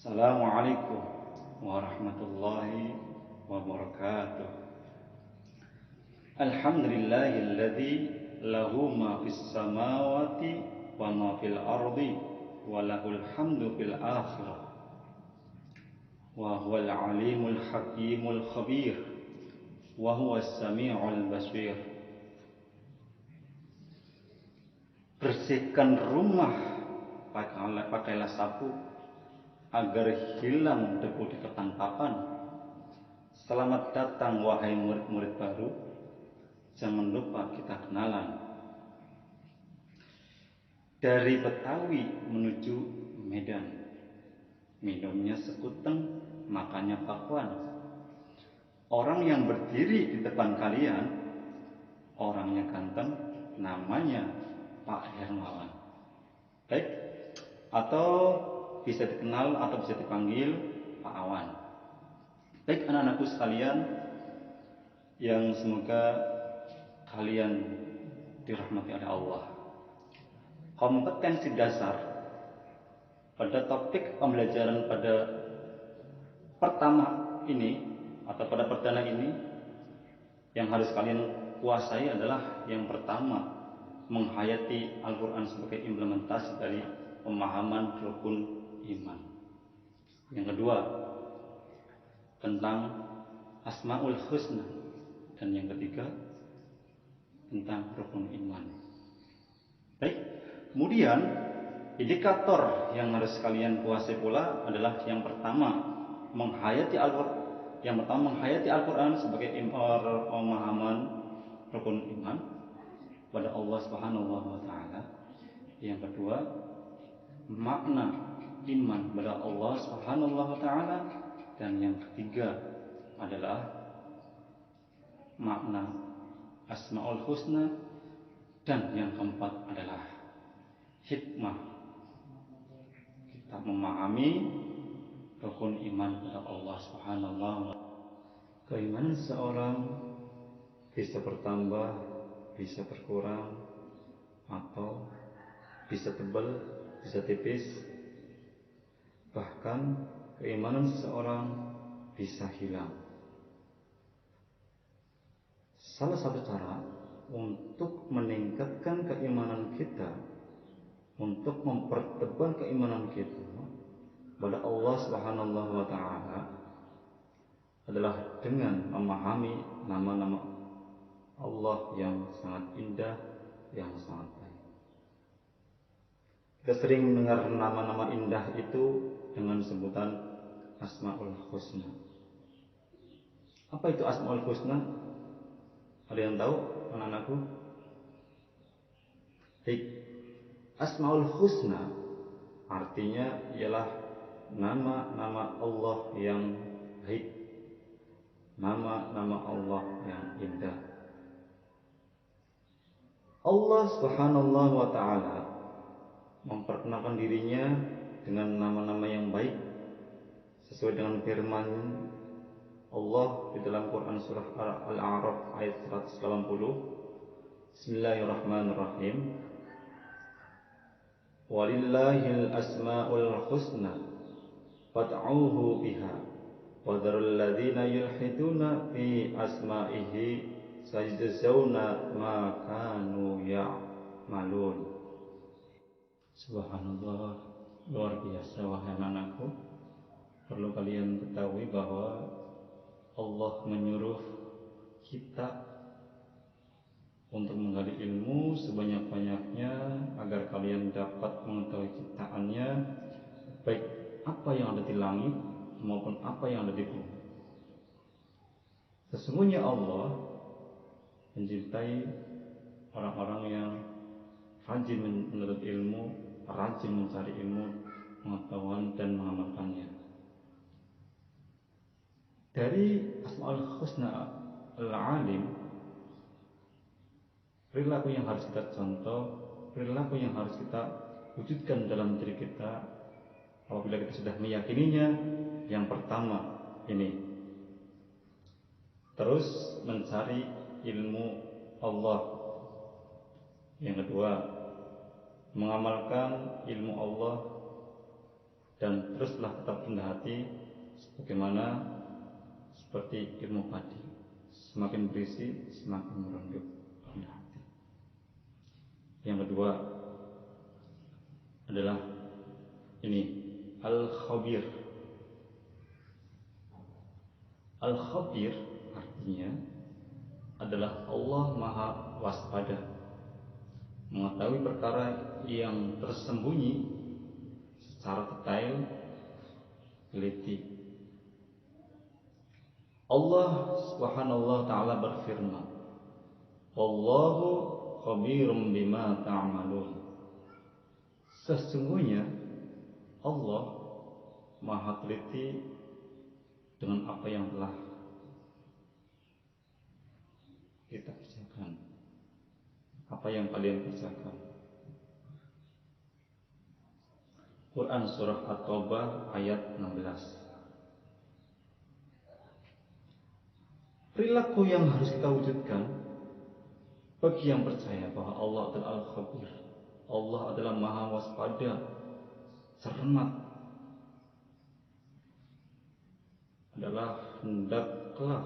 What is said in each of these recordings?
Assalamualaikum warahmatullahi wabarakatuh. Alhamdulillahilladzi lahu ma fis samawati wa ma fil ardi wa lahul hamdu fil akhirah. Wa huwal alimul hakimul khabir wa huwas samiul basir. Bersihkan rumah, pakailah sapu agar hilang debu di depan papan. Selamat datang wahai murid-murid baru, jangan lupa kita kenalan. Dari Betawi menuju Medan, minumnya sekuteng, makannya bakwan. Orang yang berdiri di depan kalian, orangnya ganteng, namanya Pak Hermawan. Baik, atau bisa dikenal atau bisa dipanggil Pak Awan. Baik anak-anakku sekalian, yang semoga kalian dirahmati oleh Allah. Kompetensi dasar pada topik pembelajaran pada pertama ini atau pada perdana ini yang harus kalian kuasai adalah yang pertama, menghayati Al-Quran sebagai implementasi dari pemahaman rukun iman. Yang kedua, tentang Asmaul Husna. Dan yang ketiga, tentang rukun iman. Baik, kemudian indikator yang harus kalian kuasai pula adalah yang pertama, menghayati Al-Quran sebagai pemahaman rukun iman pada Allah Subhanahu wa taala. Yang kedua, makna iman kepada Allah Subhanahu wa taala, dan yang ketiga adalah makna Asmaul Husna, dan yang keempat adalah hikmah kita memahami rukun iman kepada Allah Subhanahu wa taala. Keimanan seseorang bisa bertambah, bisa berkurang, atau bisa tebal, bisa tipis. Bahkan keimanan seseorang bisa hilang. Salah satu cara untuk meningkatkan keimanan kita, untuk mempertebal keimanan kita pada Allah Subhanahu wa taala adalah dengan memahami nama-nama Allah yang sangat indah, yang sangat baik. Kita sering mendengar nama-nama indah itu dengan sebutan Asmaul Husna. Apa itu Asmaul Husna? Ada yang tahu, anak-anakku? Asmaul Husna artinya ialah nama-nama Allah yang baik, nama-nama Allah yang indah. Allah Subhanahu wa taala memperkenalkan dirinya dengan nama-nama yang baik sesuai dengan firman Allah di dalam Quran surah Al-A'raf ayat 180. Bismillahirrahmanirrahim. Walillahil asmaul husna fad'uhu biha wa dharul ladzina yulhiduna fi asma'ihi sayajzauna ma kanu ya'malun. Subhanallah, luar biasa wahai anakku. Perlu kalian ketahui bahwa Allah menyuruh kita untuk menggali ilmu sebanyak-banyaknya agar kalian dapat mengetahui ciptaannya, baik apa yang ada di langit maupun apa yang ada di bumi. Sesungguhnya Allah mencintai orang-orang yang rajin menuntut ilmu, rajin mencari ilmu, pengetahuan, dan mengamalkannya. Dari Asmaul Husna Al-Alim, perilaku yang harus kita contoh, perilaku yang harus kita wujudkan dalam diri kita apabila kita sudah meyakininya. Yang pertama ini, terus mencari ilmu Allah. Yang kedua, mengamalkan ilmu Allah dan teruslah tetap rendah hati sebagaimana seperti ilmu padi, semakin berisi semakin merunduk rendah hati. Yang kedua adalah ini al-khabir. Al-khabir artinya adalah Allah Maha Waspada, mengetahui perkara yang tersembunyi secara detail, teliti. Allah Subhanahu wa taala berfirman, "Wallahu khabirum bima ta'malun." Sesungguhnya Allah Maha teliti dengan apa yang telah kita kerjakan, apa yang kalian kerjakan. Quran surah At-Taubah ayat 16. Perilaku yang harus kita wujudkan bagi yang percaya bahwa Allah adalah Al-Khabir, Allah adalah Maha Waspada, cermat, adalah hendaklah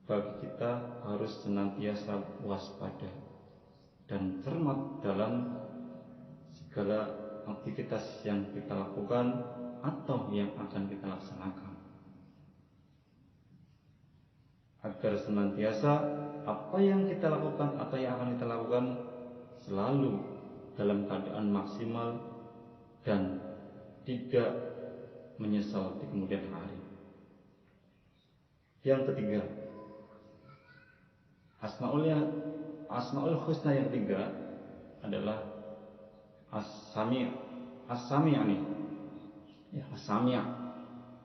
bagi kita harus senantiasa waspada dan cermat dalam segala aktivitas yang kita lakukan atau yang akan kita laksanakan, agar senantiasa apa yang kita lakukan atau yang akan kita lakukan selalu dalam keadaan maksimal dan tidak menyesal di kemudian hari. Yang ketiga, Asmaul Husna yang ketiga adalah As-Sami'. As-Sami' nih. Ya, As-Sami'.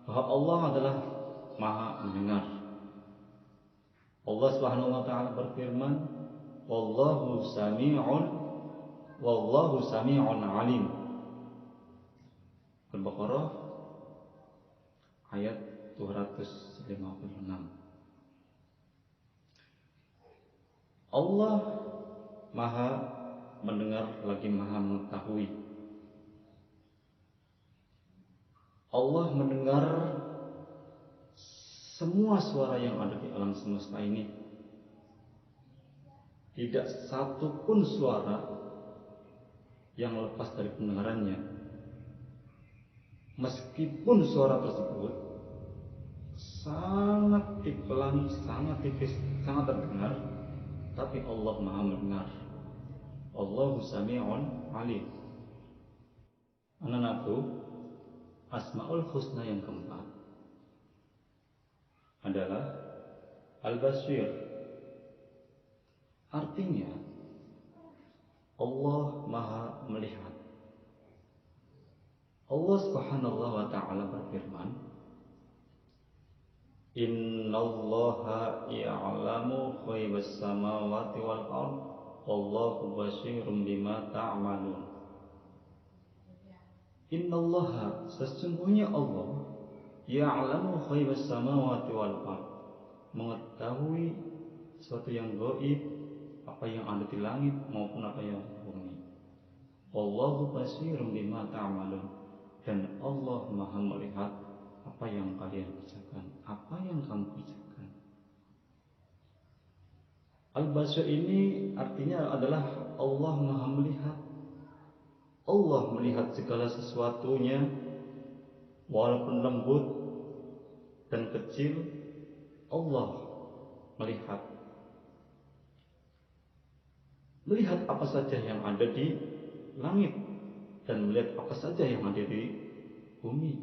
Bahwa Allah adalah Maha mendengar. Allah Subhanahu wa taala berfirman, "Wallahu sami'un 'alim." Al-Baqarah ayat 256. Allah Maha mendengar lagi Maha mengetahui. Allah mendengar semua suara yang ada di alam semesta ini. Tidak satu pun suara yang lepas dari pendengarannya. Meskipun suara tersebut sangat pelan, sangat tipis, sangat terdengar, tapi Allah Maha mendengar. Allahu Sami'un 'Alim. Anak-anakku, Asmaul Husna yang keempat adalah Al-Basir. Artinya Allah Maha melihat. Allah Subhanahu wa taala berfirman, "Innallaha ya'lamu ghaibas samawati wal ardh, wallahu basyirum bima ta'malun." Innallaha, sesungguhnya Allah, ya'lamu ghaibas samawati wal ardh, mengetahui sesuatu yang gaib, apa yang ada di langit maupun apa yang di bumi. Wallahu basyirum bima ta'malun, dan Allah Maha melihat apa yang kalian kerjakan, apa yang kamu kerjakan. Al-Basir ini artinya adalah Allah Maha melihat. Allah melihat segala sesuatunya, walaupun lembut dan kecil, Allah melihat. Melihat apa saja yang ada di langit dan melihat apa saja yang ada di bumi.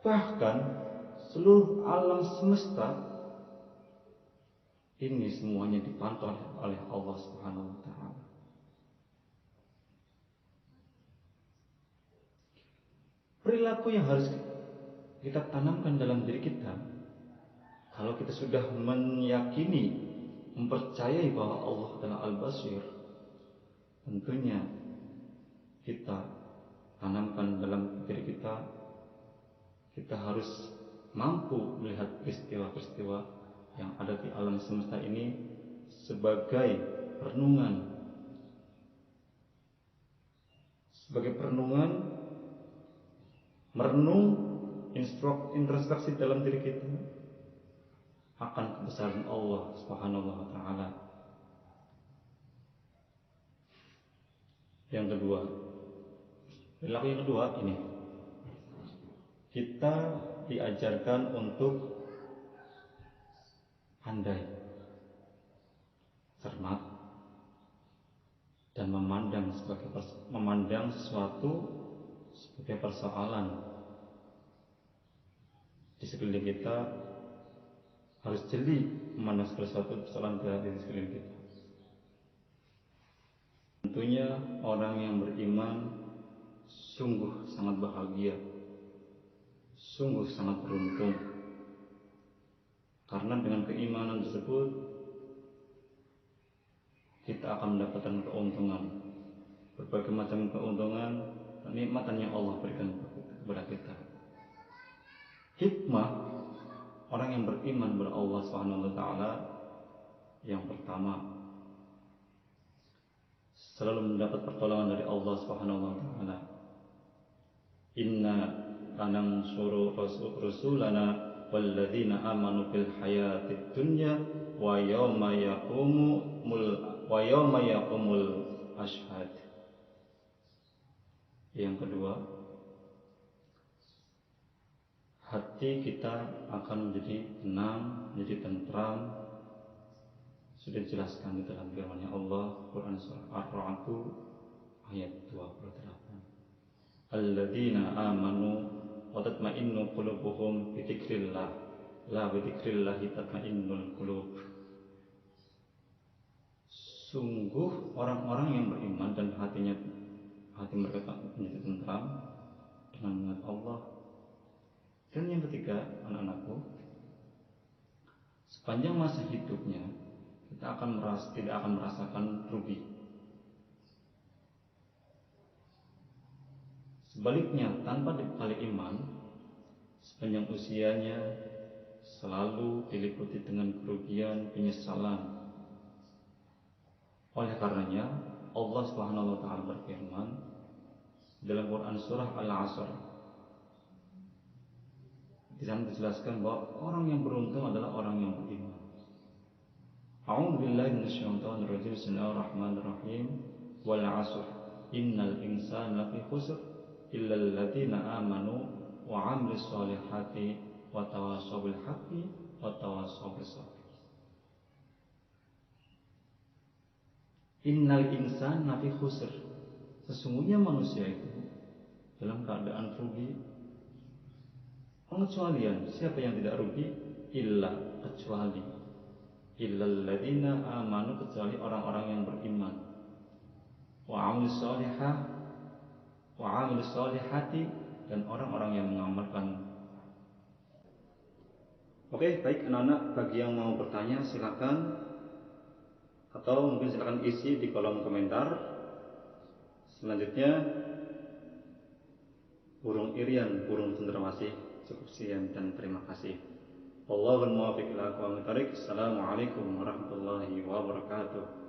Bahkan seluruh alam semesta ini semuanya dipantau oleh Allah Subhanahu wa taala. Perilaku yang harus kita tanamkan dalam diri kita, kalau kita sudah meyakini, mempercayai bahwa Allah adalah Al-Basir, tentunya kita tanamkan dalam diri kita, kita harus mampu melihat peristiwa-peristiwa yang ada di alam semesta ini sebagai renungan sebagai perenungan, merenung, introspeksi dalam diri kita akan kebesaran Allah Subhanahu wa taala. Yang kedua, perilaku yang kedua ini, kita diajarkan untuk pandai, cermat, dan memandang sesuatu sebagai persoalan di sekeliling kita, harus jeli memandang sesuatu persoalan di sekeliling kita. Tentunya orang yang beriman sungguh sangat bahagia, sungguh sangat beruntung, karena dengan keimanan tersebut kita akan mendapatkan keuntungan, berbagai macam keuntungan dan nikmatan yang Allah berikan kepada kita. Hikmah orang yang beriman kepada Allah Subhanahu wa taala yang pertama, selalu mendapat pertolongan dari Allah Subhanahu wa taala. Inna lanansuru rusulana walladzina amanu fil hayatid dunya wa yauma yaqumul ashhad. Yang kedua, hati kita akan menjadi tenang, menjadi tentram. Sudah dijelaskan di dalam firman-Nya Allah, Quran surah Ar-Ra'd ayat 28. Alladzina amanu wa tatma'innu qulubuhum bi dzikrillah, la bi dzikrillah tatma'innul qulub. Sungguh orang-orang yang beriman dan hati mereka menjadi tentram dengan mengingat Allah. Dan yang ketiga, anak-anakku, sepanjang masa hidupnya kita tidak akan merasakan rugi. Sebaliknya, tanpa dibekali iman, sepanjang usianya selalu diliputi dengan kerugian, penyesalan. Oleh karenanya, Allah Subhanahu wa taala berfirman dalam Quran surah Al-Asr. Di sana dijelaskan bahwa orang yang beruntung adalah orang yang beriman. A'udzu billahi minasyaitonir rajim. Bismillahirrahmanirrahim. Wal 'asr. Innal insana lafi khusr illa alladziina aamanu wa 'amilus shalihati wa tawassaw bil haqqi wa tawassaw bis sabr. Innal insana lafi khusr. Sesungguhnya manusia itu dalam keadaan rugi. Pengecualian, siapa yang tidak rugi? Kecuali illalladzina amanu, kecuali orang-orang yang beriman, wa amilus sholihati, dan orang-orang yang mengamalkan. Oke, baik anak-anak, bagi yang mau bertanya silakan, atau mungkin silakan isi di kolom komentar. Selanjutnya, burung irian, burung cendrawasih. Cukup sekian dan terima kasih. Wallahul muwaffiq ila aqwamit thoriq. Assalamualaikum warahmatullahi wabarakatuh.